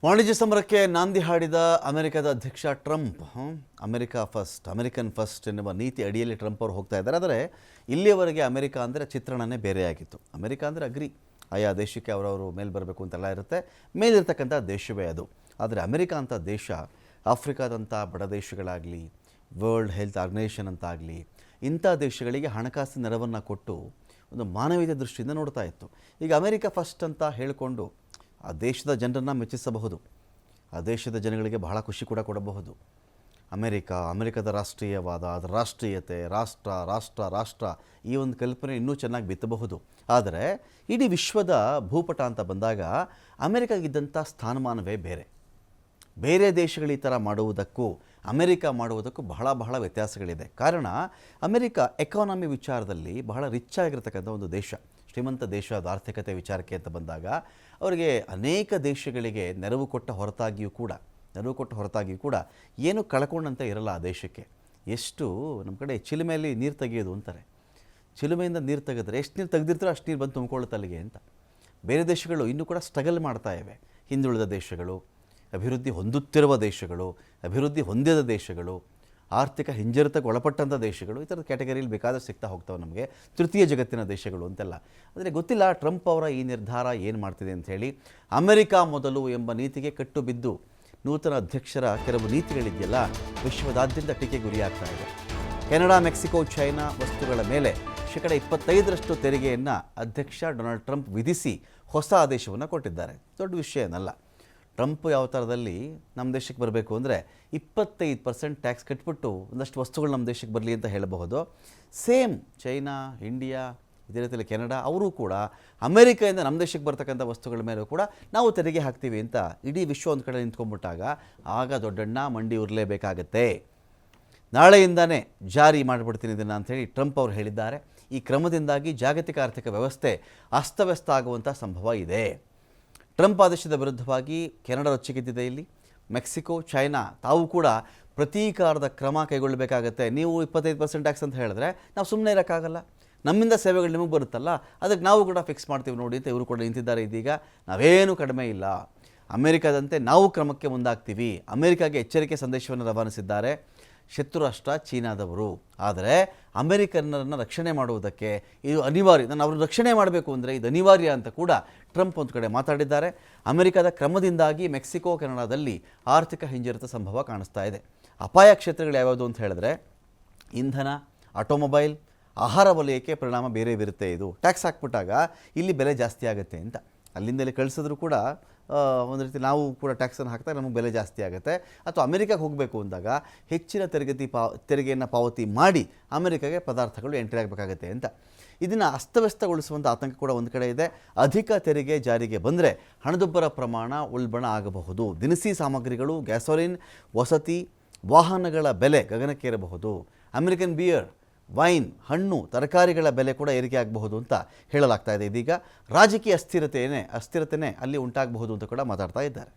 ವಾಣಿಜ್ಯ ಸಮರಕ್ಕೆ ನಾಂದಿ ಹಾಡಿದ ಅಮೆರಿಕದ ಅಧ್ಯಕ್ಷ ಟ್ರಂಪ್ ಅಮೆರಿಕನ್ ಫಸ್ಟ್ ಎನ್ನುವ ನೀತಿ ಅಡಿಯಲ್ಲಿ ಟ್ರಂಪ್ ಅವರು ಹೋಗ್ತಾ ಇದ್ದಾರೆ. ಆದರೆ ಇಲ್ಲಿಯವರೆಗೆ ಅಮೆರಿಕ ಅಂದರೆ ಚಿತ್ರಣನೇ ಬೇರೆಯಾಗಿತ್ತು. ಅಮೆರಿಕ ಅಂದರೆ ಅಗ್ರಿ, ಆಯಾ ದೇಶಕ್ಕೆ ಅವರವರು ಮೇಲೆ ಬರಬೇಕು ಅಂತೆಲ್ಲ ಇರುತ್ತೆ, ಮೇಲಿರ್ತಕ್ಕಂಥ ದೇಶವೇ ಅದು. ಆದರೆ ಅಮೆರಿಕ ಅಂತ ದೇಶ ಆಫ್ರಿಕಾದಂಥ ಬಡ ದೇಶಗಳಾಗಲಿ, ವರ್ಲ್ಡ್ ಹೆಲ್ತ್ ಆರ್ಗನೈಸೇಷನ್ ಅಂತಾಗಲಿ, ಇಂಥ ದೇಶಗಳಿಗೆ ಹಣಕಾಸಿನ ನೆರವನ್ನು ಕೊಟ್ಟು ಒಂದು ಮಾನವೀಯತೆ ದೃಷ್ಟಿಯಿಂದ ನೋಡ್ತಾ ಇತ್ತು. ಈಗ ಅಮೆರಿಕ ಫಸ್ಟ್ ಅಂತ ಹೇಳಿಕೊಂಡು ಆ ದೇಶದ ಜನರನ್ನು ಮೆಚ್ಚಿಸಬಹುದು, ಆ ದೇಶದ ಜನಗಳಿಗೆ ಬಹಳ ಖುಷಿ ಕೂಡ ಕೊಡಬಹುದು. ಅಮೆರಿಕದ ರಾಷ್ಟ್ರೀಯವಾದ, ಅದರ ರಾಷ್ಟ್ರೀಯತೆ, ರಾಷ್ಟ್ರ ಈ ಒಂದು ಕಲ್ಪನೆ ಇನ್ನೂ ಚೆನ್ನಾಗಿ ಬಿತ್ತಬಹುದು. ಆದರೆ ಇಡೀ ವಿಶ್ವದ ಭೂಪಟ ಅಂತ ಬಂದಾಗ ಅಮೆರಿಕಾಗಿದ್ದಂಥ ಸ್ಥಾನಮಾನವೇ ಬೇರೆ ದೇಶಗಳು ಈ ಥರ ಮಾಡುವುದಕ್ಕೂ ಅಮೆರಿಕ ಮಾಡುವುದಕ್ಕೂ ಬಹಳ ವ್ಯತ್ಯಾಸಗಳಿದೆ. ಕಾರಣ ಅಮೆರಿಕ ಎಕಾನಮಿ ವಿಚಾರದಲ್ಲಿ ಬಹಳ ರಿಚ್ ಆಗಿರತಕ್ಕಂಥ ಒಂದು ದೇಶ, ಶ್ರೀಮಂತ ದೇಶ. ಅದು ಆರ್ಥಿಕತೆ ವಿಚಾರಕ್ಕೆ ಅಂತ ಬಂದಾಗ ಅವರಿಗೆ ಅನೇಕ ದೇಶಗಳಿಗೆ ನೆರವು ಕೊಟ್ಟ ಹೊರತಾಗಿಯೂ ಕೂಡ ಏನು ಕಳ್ಕೊಂಡಂತೆ ಇರಲ್ಲ ಆ ದೇಶಕ್ಕೆ. ಎಷ್ಟು ನಮ್ಮ ಕಡೆ ಚಿಲುಮೆಯಲ್ಲಿ ನೀರು ತೆಗೆಯೋದು ಅಂತಾರೆ, ಚಿಲುಮೆಯಿಂದ ನೀರು ತೆಗೆದ್ರೆ ಎಷ್ಟು ನೀರು ತೆಗೆದಿರ್ತಾರೋ ಅಷ್ಟು ನೀರು ಬಂದು ತುಂಬಿಕೊಳ್ಳುತ್ತೆ ಅಲ್ಲಿಗೆ ಅಂತ. ಬೇರೆ ದೇಶಗಳು ಇನ್ನೂ ಕೂಡ ಸ್ಟ್ರಗಲ್ ಮಾಡ್ತಾ ಇವೆ. ಹಿಂದುಳಿದ ದೇಶಗಳು, ಅಭಿವೃದ್ಧಿ ಹೊಂದುತ್ತಿರುವ ದೇಶಗಳು, ಅಭಿವೃದ್ಧಿ ಹೊಂದಿದ ದೇಶಗಳು, ಆರ್ಥಿಕ ಹಿಂಜರಿತಕ್ಕೆ ಒಳಪಟ್ಟಂಥ ದೇಶಗಳು, ಈ ಥರದ ಕ್ಯಾಟಗರಿಯಲ್ಲಿ ಬೇಕಾದಷ್ಟು ಸಿಗ್ತಾ ಹೋಗ್ತಾವೆ ನಮಗೆ. ತೃತೀಯ ಜಗತ್ತಿನ ದೇಶಗಳು ಅಂತೆಲ್ಲ. ಆದರೆ ಗೊತ್ತಿಲ್ಲ ಟ್ರಂಪ್ ಅವರ ಈ ನಿರ್ಧಾರ ಏನು ಮಾಡ್ತಿದೆ ಅಂಥೇಳಿ. ಅಮೆರಿಕ ಮೊದಲು ಎಂಬ ನೀತಿಗೆ ಕಟ್ಟು ಬಿದ್ದು ನೂತನ ಅಧ್ಯಕ್ಷರ ಕೆಲವು ನೀತಿಗಳಿದೆಯಲ್ಲ ವಿಶ್ವದಾದ್ಯಂತ ಟೀಕೆ ಗುರಿಯಾಗ್ತಾ ಇದೆ. ಕೆನಡಾ, ಮೆಕ್ಸಿಕೋ, ಚೈನಾ ವಸ್ತುಗಳ ಮೇಲೆ 25% ತೆರಿಗೆಯನ್ನು ಅಧ್ಯಕ್ಷ ಡೊನಾಲ್ಡ್ ಟ್ರಂಪ್ ವಿಧಿಸಿ ಹೊಸ ಆದೇಶವನ್ನು ಕೊಟ್ಟಿದ್ದಾರೆ. ದೊಡ್ಡ ವಿಷಯ ಏನಲ್ಲ. ಟ್ರಂಪ್ ಯಾವ ಥರದಲ್ಲಿ ನಮ್ಮ ದೇಶಕ್ಕೆ ಬರಬೇಕು ಅಂದರೆ 25% ಟ್ಯಾಕ್ಸ್ ಕಟ್ಬಿಟ್ಟು ಒಂದಷ್ಟು ವಸ್ತುಗಳು ನಮ್ಮ ದೇಶಕ್ಕೆ ಬರಲಿ ಅಂತ ಹೇಳಬಹುದು. ಸೇಮ್ ಚೈನಾ, ಇಂಡಿಯಾ, ಇದೇ ರೀತಿಯಲ್ಲಿ ಕೆನಡಾ ಅವರು ಕೂಡ ಅಮೆರಿಕೆಯಿಂದ ನಮ್ಮ ದೇಶಕ್ಕೆ ಬರ್ತಕ್ಕಂಥ ವಸ್ತುಗಳ ಮೇಲೂ ಕೂಡ ನಾವು ತೆರಿಗೆ ಹಾಕ್ತೀವಿ ಅಂತ ಇಡೀ ವಿಶ್ವ ಒಂದು ಕಡೆ ನಿಂತ್ಕೊಂಡ್ಬಿಟ್ಟಾಗ ಆಗ ದೊಡ್ಡಣ್ಣ ಮಂಡಿ ಉರ್ಲೇಬೇಕಾಗತ್ತೆ. ನಾಳೆಯಿಂದನೇ ಜಾರಿ ಮಾಡಿಬಿಡ್ತೀನಿ ಇದನ್ನು ಅಂಥೇಳಿ ಟ್ರಂಪ್ ಅವರು ಹೇಳಿದ್ದಾರೆ. ಈ ಕ್ರಮದಿಂದಾಗಿ ಜಾಗತಿಕ ಆರ್ಥಿಕ ವ್ಯವಸ್ಥೆ ಅಸ್ತವ್ಯಸ್ತ ಆಗುವಂಥ ಸಂಭವ ಇದೆ. ಟ್ರಂಪ್ ಆದೇಶದ ವಿರುದ್ಧವಾಗಿ ಕೆನಡಾ ರೊಚ್ಚಿಗೆದ್ದಿದೆ. ಇಲ್ಲಿ ಮೆಕ್ಸಿಕೋ, ಚೈನಾ ತಾವು ಕೂಡ ಪ್ರತೀಕಾರದ ಕ್ರಮ ಕೈಗೊಳ್ಳಬೇಕಾಗತ್ತೆ. ನೀವು 25% ಟ್ಯಾಕ್ಸ್ ಅಂತ ಹೇಳಿದ್ರೆ ನಾವು ಸುಮ್ಮನೆ ಇರೋಕ್ಕಾಗಲ್ಲ, ನಮ್ಮಿಂದ ಸೇವೆಗಳು ನಿಮಗೆ ಬರುತ್ತಲ್ಲ, ಅದಕ್ಕೆ ನಾವು ಕೂಡ ಫಿಕ್ಸ್ ಮಾಡ್ತೀವಿ ನೋಡಿ ಅಂತ ಇವರು ಕೂಡ ನಿಂತಿದ್ದಾರೆ. ಇದೀಗ ನಾವೇನು ಕಡಿಮೆ ಇಲ್ಲ, ಅಮೆರಿಕದಂತೆ ನಾವು ಕ್ರಮಕ್ಕೆ ಮುಂದಾಗ್ತೀವಿ. ಅಮೆರಿಕಾಗೆ ಎಚ್ಚರಿಕೆ ಸಂದೇಶವನ್ನು ರವಾನಿಸಿದ್ದಾರೆ ಶತ್ರು ರಾಷ್ಟ್ರ ಚೀನಾದವರು. ಆದರೆ ಅಮೆರಿಕನ್ನರನ್ನು ರಕ್ಷಣೆ ಮಾಡುವುದಕ್ಕೆ ಇದು ಅನಿವಾರ್ಯ, ನಾನು ಅವ್ರನ್ನ ರಕ್ಷಣೆ ಮಾಡಬೇಕು ಅಂದರೆ ಇದು ಅನಿವಾರ್ಯ ಅಂತ ಕೂಡ ಟ್ರಂಪ್ ಒಂದು ಕಡೆ ಮಾತಾಡಿದ್ದಾರೆ. ಅಮೆರಿಕದ ಕ್ರಮದಿಂದಾಗಿ ಮೆಕ್ಸಿಕೋ, ಕೆನಡಾದಲ್ಲಿ ಆರ್ಥಿಕ ಹಿಂಜರಿತ ಸಂಭವ ಕಾಣಿಸ್ತಾ ಇದೆ. ಅಪಾಯ ಕ್ಷೇತ್ರಗಳು ಯಾವ್ಯಾವುದು ಅಂತ ಹೇಳಿದ್ರೆ ಇಂಧನ, ಆಟೋಮೊಬೈಲ್, ಆಹಾರ ವಲಯಕ್ಕೆ ಪರಿಣಾಮ ಬೇರೆವಿರುತ್ತೆ. ಇದು ಟ್ಯಾಕ್ಸ್ ಹಾಕ್ಬಿಟ್ಟಾಗ ಇಲ್ಲಿ ಬೆಲೆ ಜಾಸ್ತಿ ಆಗುತ್ತೆ ಅಂತ. ಅಲ್ಲಿಂದಲೇ ಕಳಿಸಿದ್ರು ಕೂಡ ಒಂದು ರೀತಿ ನಾವು ಕೂಡ ಟ್ಯಾಕ್ಸನ್ನು ಹಾಕ್ದಾಗ ನಮಗೆ ಬೆಲೆ ಜಾಸ್ತಿ ಆಗುತ್ತೆ. ಅಥವಾ ಅಮೆರಿಕಕ್ಕೆ ಹೋಗಬೇಕು ಅಂದಾಗ ಹೆಚ್ಚಿನ ತೆರಿಗೆಯನ್ನು ಪಾವತಿ ಮಾಡಿ ಅಮೆರಿಕಾಗೆ ಪದಾರ್ಥಗಳು ಎಂಟ್ರಿ ಆಗಬೇಕಾಗತ್ತೆ ಅಂತ. ಇದನ್ನು ಅಸ್ತವ್ಯಸ್ತಗೊಳಿಸುವಂಥ ಆತಂಕ ಕೂಡ ಒಂದು ಕಡೆ ಇದೆ. ಅಧಿಕ ತೆರಿಗೆ ಜಾರಿಗೆ ಬಂದರೆ ಹಣದುಬ್ಬರ ಪ್ರಮಾಣ ಉಲ್ಬಣ ಆಗಬಹುದು. ದಿನಸಿ ಸಾಮಗ್ರಿಗಳು, ಗ್ಯಾಸೋಲಿನ್, ವಸತಿ, ವಾಹನಗಳ ಬೆಲೆ ಗಗನಕ್ಕೇರಬಹುದು. ಅಮೆರಿಕನ್ ಬಿಯರ್, ವೈನ್, ಹಣ್ಣು, ತರಕಾರಿಗಳ ಬೆಲೆ ಕೂಡ ಏರಿಕೆ ಆಗಬಹುದು ಅಂತ ಹೇಳಲಾಗ್ತಾ ಇದೆ. ಇದೀಗ ರಾಜಕೀಯ ಅಸ್ಥಿರತೆಯೇ ಅಲ್ಲಿ ಉಂಟಾಗಬಹುದು ಅಂತ ಕೂಡ ಮಾತಾಡ್ತಾ ಇದ್ದಾರೆ.